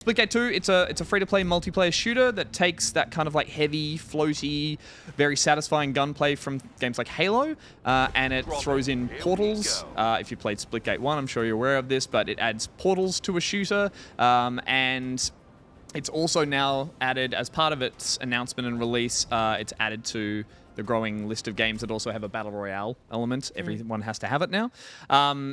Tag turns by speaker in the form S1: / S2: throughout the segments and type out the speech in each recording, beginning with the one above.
S1: Splitgate 2, it's a free-to-play multiplayer shooter that takes that kind of like heavy, floaty, very satisfying gunplay from games like Halo, and it throws in portals. If you played Splitgate 1, I'm sure you're aware of this, but it adds portals to a shooter, and it's also now added, as part of its announcement and release, it's added to the growing list of games that also have a Battle Royale element. Everyone has to have it now.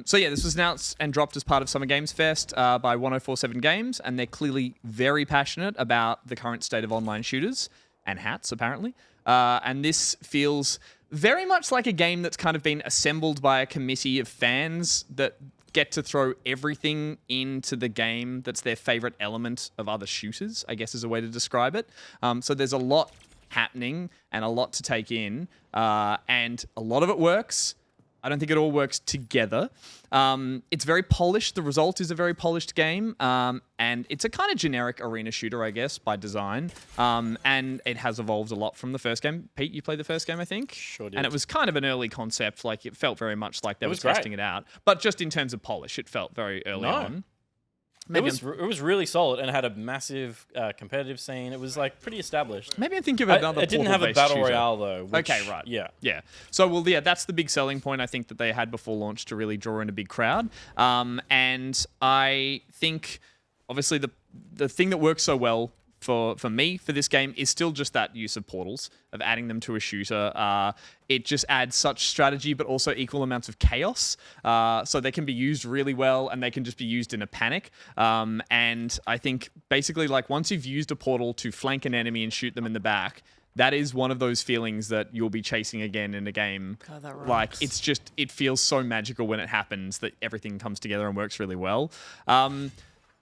S1: So yeah, this was announced and dropped as part of Summer Games Fest by 1047 Games, and they're clearly very passionate about the current state of online shooters and hats, apparently. And this feels very much like a game that's kind of been assembled by a committee of fans that get to throw everything into the game that's their favorite element of other shooters, I guess is a way to describe it. So there's a lot happening and a lot to take in, and a lot of it works. I don't think it all works together. It's very polished. The result is a very polished game, and it's a kind of generic arena shooter, I guess, by design. And it has evolved a lot from the first game. Pete, you played the first game, I think?
S2: Sure did.
S1: And it was kind of an early concept. Like, it felt very much like they were testing it out. But just in terms of polish, it felt very early on.
S2: It was really solid and had a massive competitive scene. It was like pretty established.
S1: Maybe I think of another.
S2: It didn't have a battle royale though. Which,
S1: okay, right.
S2: Yeah.
S1: So well, yeah, that's the big selling point I think that they had before launch to really draw in a big crowd. And I think obviously the thing that works so well for me for this game is still just that use of portals, of adding them to a shooter. It just adds such strategy, but also equal amounts of chaos. So they can be used really well, and they can just be used in a panic. And I think basically, like, once you've used a portal to flank an enemy and shoot them in the back, that is one of those feelings that you'll be chasing again in a game.
S3: God, that rocks.
S1: Like, it feels so magical when it happens that everything comes together and works really well.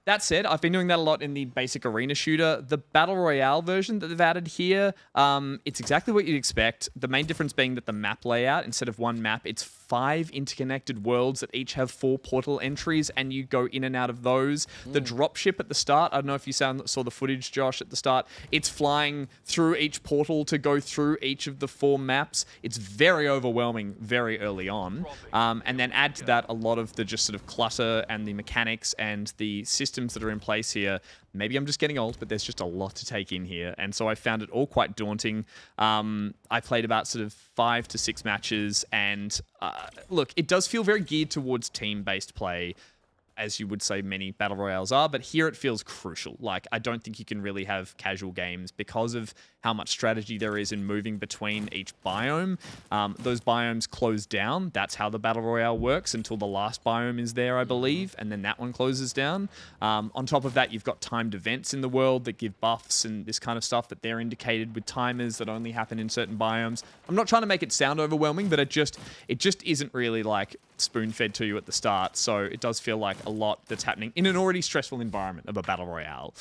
S1: That said, I've been doing that a lot in the basic arena shooter. The Battle Royale version that they've added here, it's exactly what you'd expect. The main difference being that the map layout, instead of one map, it's 5 interconnected worlds that each have 4 portal entries, and you go in and out of those. The dropship at the start, I don't know if you saw the footage, Josh, at the start. It's flying through each portal to go through each of the 4 maps. It's very overwhelming very early on. And then add to that a lot of the just sort of clutter and the mechanics and the systems that are in place here. Maybe I'm just getting old, but there's just a lot to take in here. And so I found it all quite daunting. I played about sort of 5 to 6 matches, and look, it does feel very geared towards team-based play, as you would say many battle royales are, but here it feels crucial. Like, I don't think you can really have casual games because of how much strategy there is in moving between each biome. Those biomes close down. That's how the battle royale works until the last biome is there, I believe, and then that one closes down. On top of that, you've got timed events in the world that give buffs and this kind of stuff that they're indicated with timers that only happen in certain biomes. I'm not trying to make it sound overwhelming, but it just isn't really like spoon-fed to you at the start, so it does feel like a lot that's happening in an already stressful environment of a battle royale.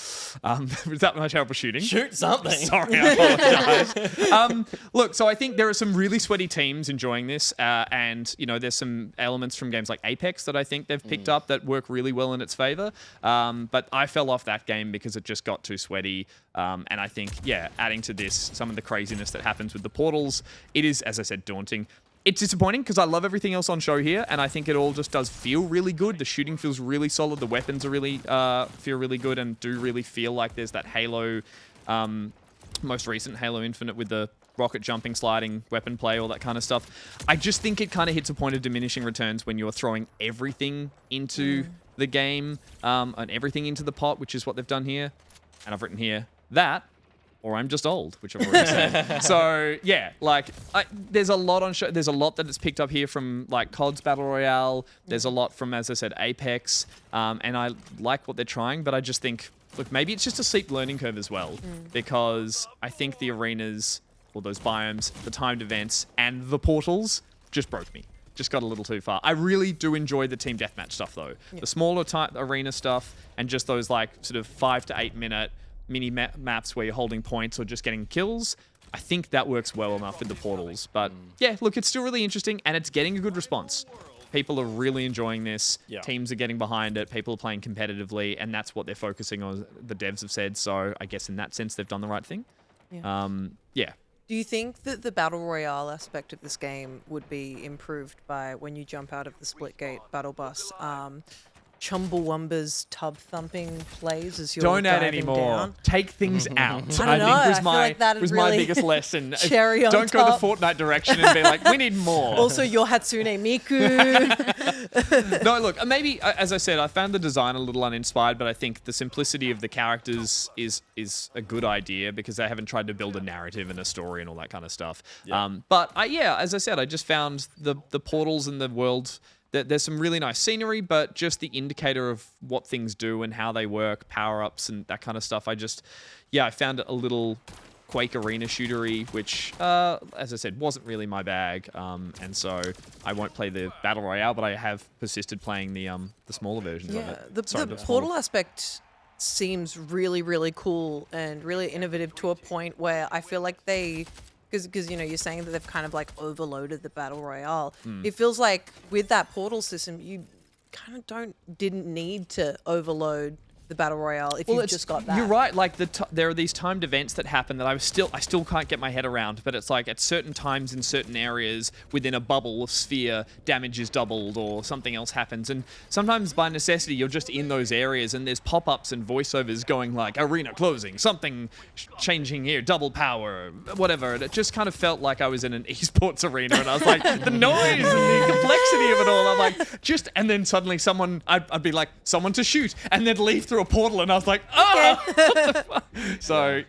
S1: Was that my terrible shooting?
S2: Shoot something.
S1: Sorry, I apologize. Look, so I think there are some really sweaty teams enjoying this, and you know, there's some elements from games like Apex that I think they've picked up that work really well in its favor. But I fell off that game because it just got too sweaty. And I think, yeah, adding to this some of the craziness that happens with the portals, it is, as I said, daunting. It's disappointing because I love everything else on show here, and I think it all just does feel really good. The shooting feels really solid. The weapons are really feel really good and do really feel like there's that Halo, most recent Halo Infinite with the rocket jumping, sliding, weapon play, all that kind of stuff. I just think it kind of hits a point of diminishing returns when you're throwing everything into the game and everything into the pot, which is what they've done here. And I've written here that, or I'm just old, which I've already said. So yeah, like there's a lot on show. There's a lot that it's picked up here from like COD's Battle Royale. There's a lot from, as I said, Apex, and I like what they're trying. But I just think, look, maybe it's just a steep learning curve as well, because I think the arenas, or those biomes, the timed events, and the portals just broke me. Just got a little too far. I really do enjoy the team deathmatch stuff though. Yeah. The smaller arena stuff and just those like sort of 5 to 8 minute mini maps where you're holding points or just getting kills. I think that works well enough with the portals. But yeah, look, it's still really interesting and it's getting a good response. People are really enjoying this. Yeah. Teams are getting behind it. People are playing competitively, and that's what they're focusing on, the devs have said. So I guess in that sense, they've done the right thing. Yeah. Yeah.
S3: Do you think that the Battle Royale aspect of this game would be improved by when you jump out of the Splitgate battle bus? Chumbawamba's tub thumping plays as you're
S1: Don't add
S3: diving
S1: any more.
S3: down.
S1: Take things out.
S3: I don't know, I
S1: was
S3: feel
S1: my
S3: like that
S1: was
S3: is
S1: my
S3: really
S1: biggest lesson.
S3: cherry on
S1: Don't
S3: top.
S1: go the Fortnite direction and be like, we need more.
S3: Also, your Hatsune Miku.
S1: No, look, maybe as I said, I found the design a little uninspired, but I think the simplicity of the characters is a good idea because they haven't tried to build a narrative and a story and all that kind of stuff.
S2: Yeah.
S1: But as I said, I just found the portals in the world. There's some really nice scenery, but just the indicator of what things do and how they work, power-ups and that kind of stuff. I found it a little Quake arena shootery, which, as I said, wasn't really my bag. And so I won't play the Battle Royale, but I have persisted playing the smaller versions of
S3: Yeah,
S1: it.
S3: the portal aspect seems really, really cool and really innovative to a point where I feel like because you're saying that they've kind of like overloaded the battle royale. It feels like with that portal system, you kind of didn't need to overload the battle royale if you've just got that.
S1: You're right. Like there are these timed events that happen that I still can't get my head around. But it's like at certain times in certain areas within a bubble of sphere, damage is doubled or something else happens. And sometimes by necessity, you're just in those areas and there's pop-ups and voiceovers going like arena closing, something changing here, double power, whatever. And it just kind of felt like I was in an esports arena. And I was like, the noise and the complexity of it all. I'm like, and then suddenly I'd be like, someone to shoot, and then leave through a portal, and I was like, oh! What the fuck? So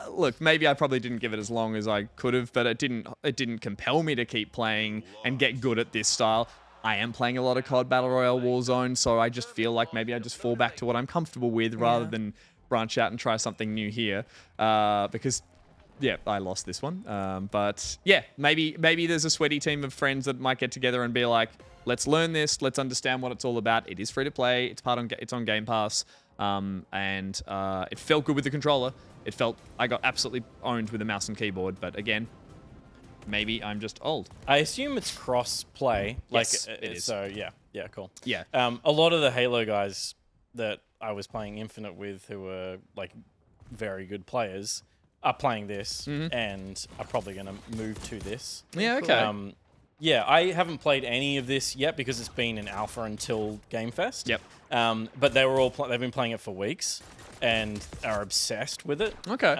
S1: look, maybe I probably didn't give it as long as I could have, but it didn't compel me to keep playing and get good at this style. I am playing a lot of COD Battle Royale Warzone, so I just feel like maybe I just fall back to what I'm comfortable with rather than branch out and try something new here, because I lost this one. But maybe there's a sweaty team of friends that might get together and be like, let's learn this, let's understand what it's all about. It is free to play. It's on Game Pass. And it felt good with the controller. I got absolutely owned with a mouse and keyboard, but again, maybe I'm just old.
S2: I assume it's cross-play.
S1: Yes, it is.
S2: So, yeah, cool.
S1: Yeah.
S2: A lot of the Halo guys that I was playing Infinite with who were, like, very good players are playing this and are probably going to move to this.
S1: Yeah, okay.
S2: I haven't played any of this yet because it's been in alpha until Game Fest.
S1: Yep.
S2: But they were they've been playing it for weeks and are obsessed with it.
S1: Okay.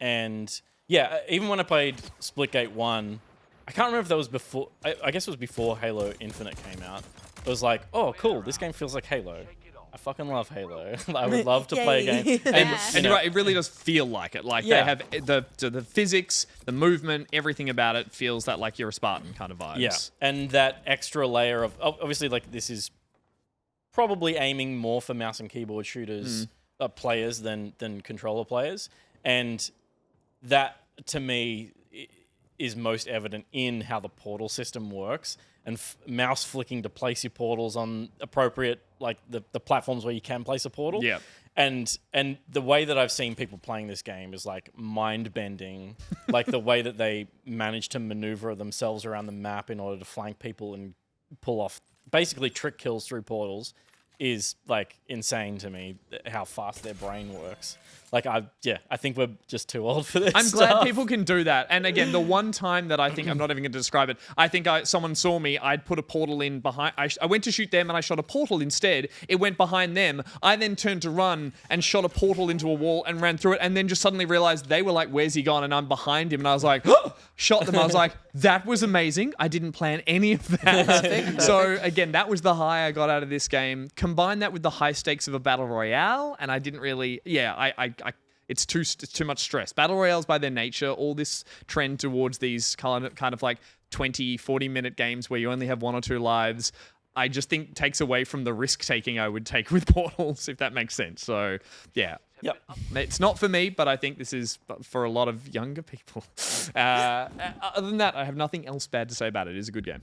S2: Even when I played Splitgate 1, I can't remember if that was before, I guess it was before Halo Infinite came out. It was like, oh, cool, this game feels like Halo. I fucking love Halo. I would love to play a game.
S1: And you're right, it really does feel like it. Like they have the physics, the movement, everything about it feels that like you're a Spartan kind of vibes.
S2: Yeah, and that extra layer of obviously like this is probably aiming more for mouse and keyboard shooters players than controller players, and that to me is most evident in how the portal system works and mouse flicking to place your portals on appropriate, like the platforms where you can place a portal.
S1: Yeah.
S2: And the way that I've seen people playing this game is like mind-bending. Like the way that they manage to maneuver themselves around the map in order to flank people and pull off basically trick kills through portals is like insane to me, how fast their brain works. Like I think we're just too old for this.
S1: I'm glad people can do that. And again, the one time that I think, I'm not even going to describe it, I think someone saw me, I'd put a portal in behind, I went to shoot them and I shot a portal instead. It went behind them. I then turned to run and shot a portal into a wall and ran through it and then just suddenly realized they were like, where's he gone? And I'm behind him and I was like, shot them. I was like, that was amazing. I didn't plan any of that. So again, that was the high I got out of this game. Combine that with the high stakes of a battle royale, and I didn't really, it's too much stress. Battle royales by their nature, all this trend towards these kind of like 20, 40-minute games where you only have 1 or 2 lives, I just think takes away from the risk-taking I would take with Portals, if that makes sense. So, yeah.
S2: Yep.
S1: It's not for me, but I think this is for a lot of younger people. Other than that, I have nothing else bad to say about it. It is a good game.